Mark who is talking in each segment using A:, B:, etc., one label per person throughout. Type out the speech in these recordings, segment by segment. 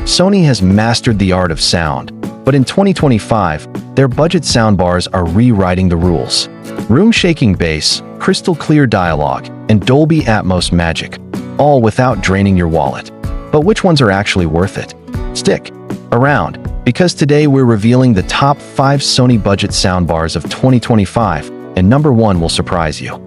A: Sony has mastered the art of sound, but in 2025, their budget soundbars are rewriting the rules. Room-shaking bass, crystal-clear dialogue, and Dolby Atmos magic, all without draining your wallet. But which ones are actually worth it? Stick around, because today we're revealing the top 5 Sony budget soundbars of 2025, and number 1 will surprise you.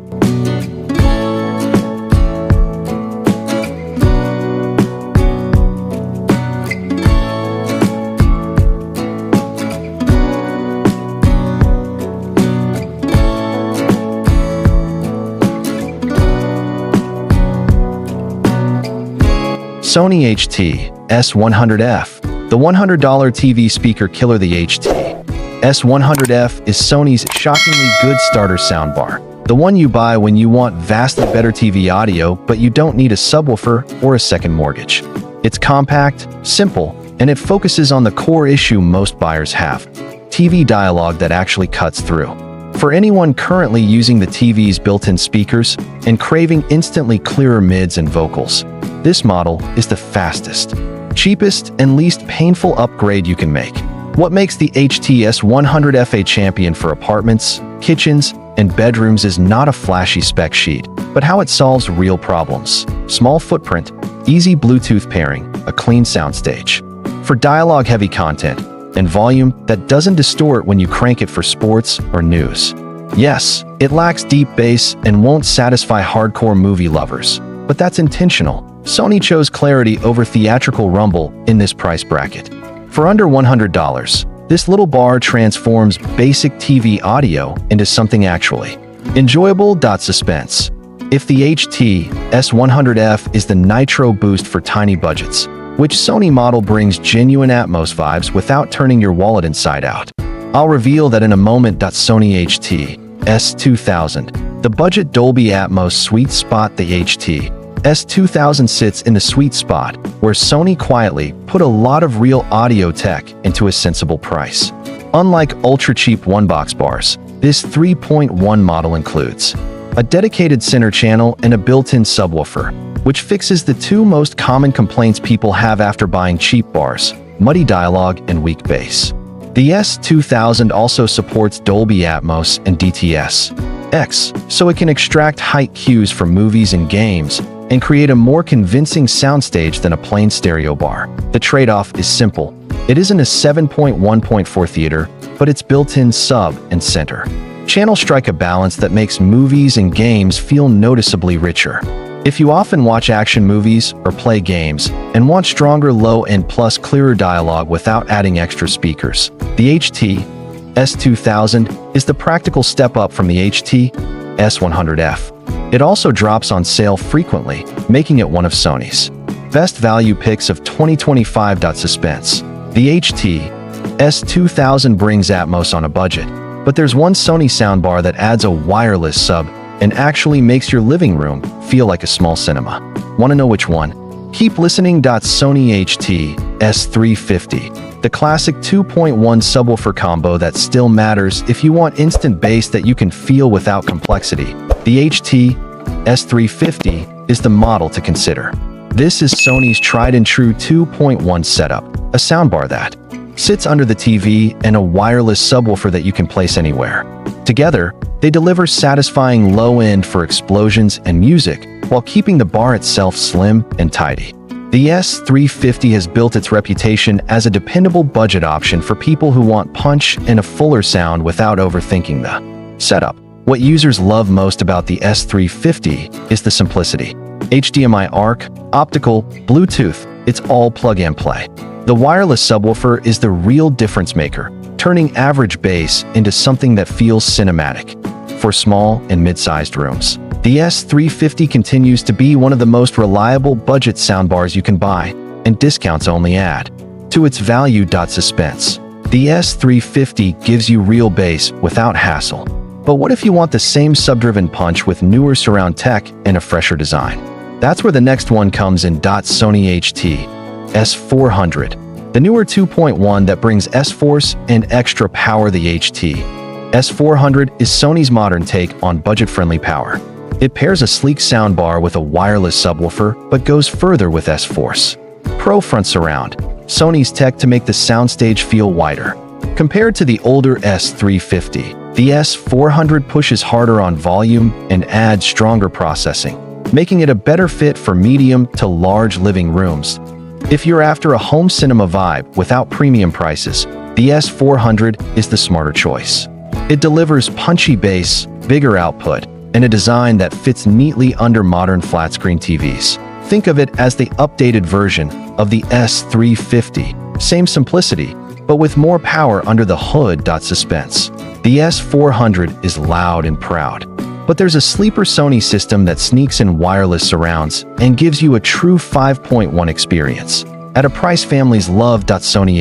A: Sony HT-S100F, the $100 TV speaker killer. The HT-S100F is Sony's shockingly good starter soundbar, the one you buy when you want vastly better TV audio but you don't need a subwoofer or a second mortgage. It's compact, simple, and it focuses on the core issue most buyers have: TV dialogue that actually cuts through. For anyone currently using the TV's built-in speakers and craving instantly clearer mids and vocals, this model is the fastest, cheapest, and least painful upgrade you can make. What makes the HT-S100F a champion for apartments, kitchens, and bedrooms is not a flashy spec sheet, but how it solves real problems. Small footprint, easy Bluetooth pairing, a clean soundstage. For dialogue-heavy content, and volume that doesn't distort when you crank it for sports or news. Yes, it lacks deep bass and won't satisfy hardcore movie lovers, but that's intentional. Sony chose clarity over theatrical rumble in this price bracket. For under $100, this little bar transforms basic TV audio into something actually enjoyable. Suspense. If the HT-S100F is the nitro boost for tiny budgets, which Sony model brings genuine Atmos vibes without turning your wallet inside out? I'll reveal that in a moment. Sony HT-S2000, the budget Dolby Atmos sweet spot. The HT-S2000 sits in the sweet spot where Sony quietly put a lot of real audio tech into a sensible price. Unlike ultra-cheap one-box bars, this 3.1 model includes a dedicated center channel and a built-in subwoofer, which fixes the two most common complaints people have after buying cheap bars: muddy dialogue and weak bass. The S2000 also supports Dolby Atmos and DTS-X, so it can extract height cues from movies and games and create a more convincing soundstage than a plain stereo bar. The trade-off is simple. It isn't a 7.1.4 theater, but its built-in sub and center channel strike a balance that makes movies and games feel noticeably richer. If you often watch action movies or play games and want stronger low-end plus clearer dialogue without adding extra speakers, the HT-S2000 is the practical step up from the HT-S100F. It also drops on sale frequently, making it one of Sony's best value picks of 2025. Suspense. The HT-S2000 brings Atmos on a budget, but there's one Sony soundbar that adds a wireless sub and actually makes your living room feel like a small cinema. Want to know which one? Keep listening. Sony HT-S350, the classic 2.1 subwoofer combo that still matters if you want instant bass that you can feel without complexity. The HT-S350 is the model to consider. This is Sony's tried-and-true 2.1 setup, a soundbar that sits under the TV and a wireless subwoofer that you can place anywhere. Together, they deliver satisfying low-end for explosions and music while keeping the bar itself slim and tidy. The S350 has built its reputation as a dependable budget option for people who want punch and a fuller sound without overthinking the setup. What users love most about the S350 is the simplicity. HDMI ARC, optical, Bluetooth, it's all plug and play. The wireless subwoofer is the real difference maker, turning average bass into something that feels cinematic. For small and mid-sized rooms, the S350 continues to be one of the most reliable budget soundbars you can buy, and discounts only add to its value. Suspense. The S350 gives you real bass without hassle. But what if you want the same sub-driven punch with newer surround tech and a fresher design? That's where the next one comes in. Sony HT-S400, the newer 2.1 that brings S-Force and extra power. The HT-S400 is Sony's modern take on budget-friendly power. It pairs a sleek soundbar with a wireless subwoofer, but goes further with S-Force Pro front surround, Sony's tech to make the soundstage feel wider. Compared to the older S350, the S400 pushes harder on volume and adds stronger processing, making it a better fit for medium to large living rooms. If you're after a home cinema vibe without premium prices, the S400 is the smarter choice. It delivers punchy bass, bigger output, and a design that fits neatly under modern flat-screen TVs. Think of it as the updated version of the S350. Same simplicity, but with more power under the hood. Suspense. The S400 is loud and proud, but there's a sleeper Sony system that sneaks in wireless surrounds and gives you a true 5.1 experience at a price families love. Sony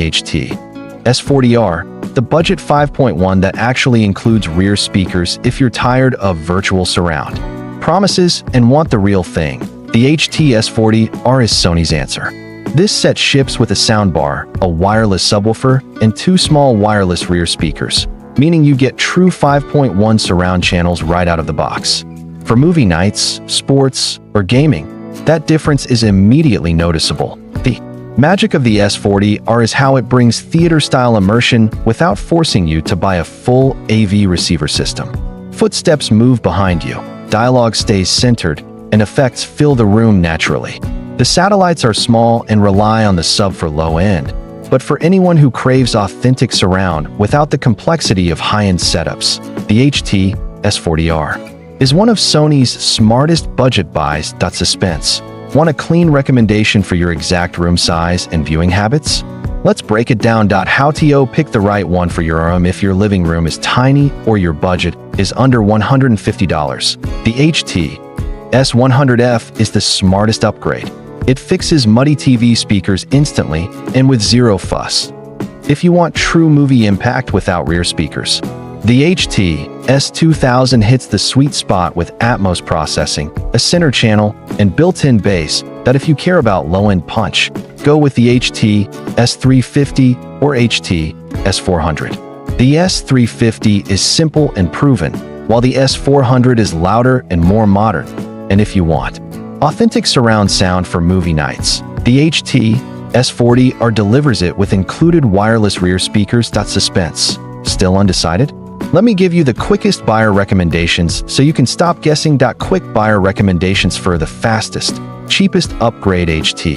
A: S40R, the budget 5.1 that actually includes rear speakers if you're tired of virtual surround promises and want the real thing. The HT S40R is Sony's answer. This set ships with a soundbar, a wireless subwoofer, and 2 small wireless rear speakers, meaning you get true 5.1 surround channels right out of the box. For movie nights, sports, or gaming, that difference is immediately noticeable. The magic of the S40R is how it brings theater-style immersion without forcing you to buy a full AV receiver system. Footsteps move behind you, dialogue stays centered, and effects fill the room naturally. The satellites are small and rely on the sub for low end, but for anyone who craves authentic surround without the complexity of high-end setups, the HT S40R is one of Sony's smartest budget buys. Suspense. Want a clean recommendation for your exact room size and viewing habits? Let's break it down. How to pick the right one for your room if your living room is tiny or your budget is under $150. The HT S100F is the smartest upgrade. It fixes muddy TV speakers instantly and with zero fuss. If you want true movie impact without rear speakers, the HT S2000 hits the sweet spot with Atmos processing, a center channel, and built-in bass that if you care about low-end punch, go with the HT S350 or HT S400. The S350 is simple and proven, while the S400 is louder and more modern. And if you want authentic surround sound for movie nights, the HT S40R delivers it with included wireless rear speakers. Suspense. Still undecided? Let me give you the quickest buyer recommendations so you can stop guessing. Quick buyer recommendations for the fastest, cheapest upgrade: HT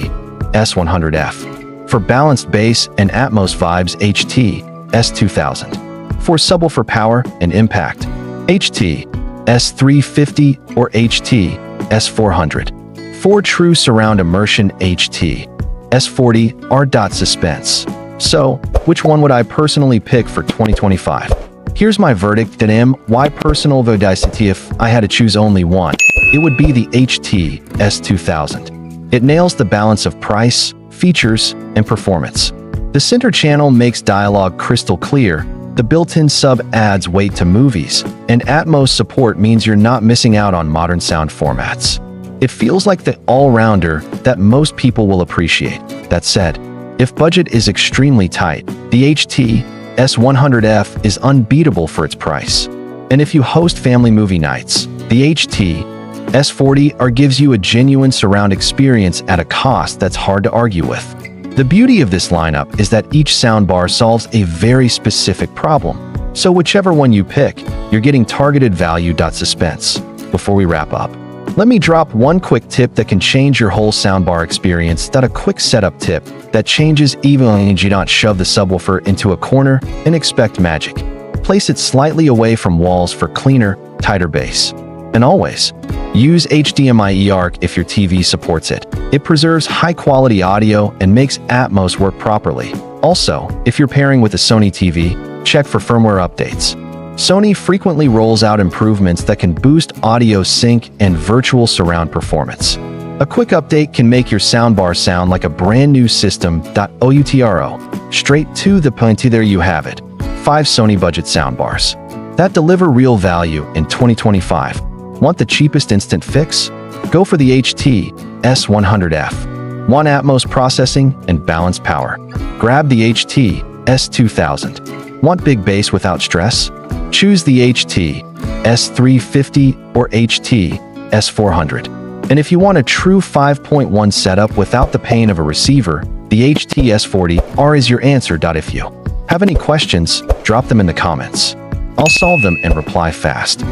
A: S100F. For balanced bass and Atmos vibes, HT S2000. For subwoofer power and impact, HT S350 or HT S400. For true surround immersion, HT S40R. Suspense. So, which one would I personally pick for 2025? Here's my verdict. My personal verdict, if I had to choose only one, it would be the HT S2000. It nails the balance of price, features, and performance. The center channel makes dialogue crystal clear, the built-in sub adds weight to movies, and Atmos support means you're not missing out on modern sound formats. It feels like the all-rounder that most people will appreciate. That said, if budget is extremely tight, the HT S100F is unbeatable for its price. And if you host family movie nights, the HT S40R gives you a genuine surround experience at a cost that's hard to argue with. The beauty of this lineup is that each soundbar solves a very specific problem, so whichever one you pick, you're getting targeted value. Suspense. Before we wrap up, let me drop one quick tip that can change your whole soundbar experience. A quick setup tip that changes even when you don't shove the subwoofer into a corner and expect magic. Place it slightly away from walls for cleaner, tighter bass. And always, use HDMI eARC if your TV supports it. It preserves high-quality audio and makes Atmos work properly. Also, if you're pairing with a Sony TV, check for firmware updates. Sony frequently rolls out improvements that can boost audio sync and virtual surround performance. A quick update can make your soundbar sound like a brand new system. Outro. Straight to the point. There you have it. 5 Sony budget soundbars that deliver real value in 2025. Want the cheapest instant fix? Go for the HT S100F. Want Atmos processing and balanced power? Grab the HT S2000. Want big bass without stress? Choose the HT S350 or HT S400. And if you want a true 5.1 setup without the pain of a receiver, The HTS40R is your answer. If you have any questions, drop them in the comments. I'll solve them and reply fast.